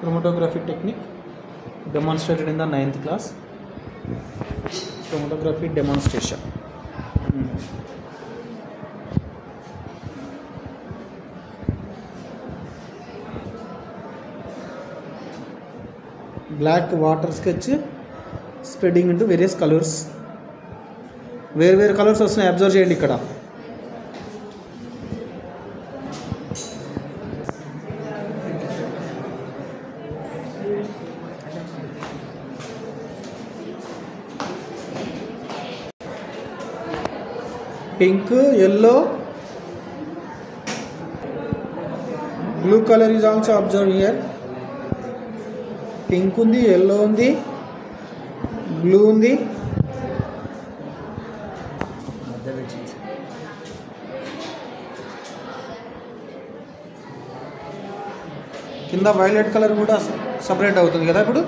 Chromatography technique demonstrated in the 9th class. Chromatography demonstration. Black water sketch spreading into various colors. Where colors వస్తున్నాయి observe చేయండి ఇక్కడ. Pink, yellow, blue color is also observed here. Pink undi, yellow undi, blue undi, కింద violet colour కూడా separate అవుతుంది కదా ఇప్పుడు.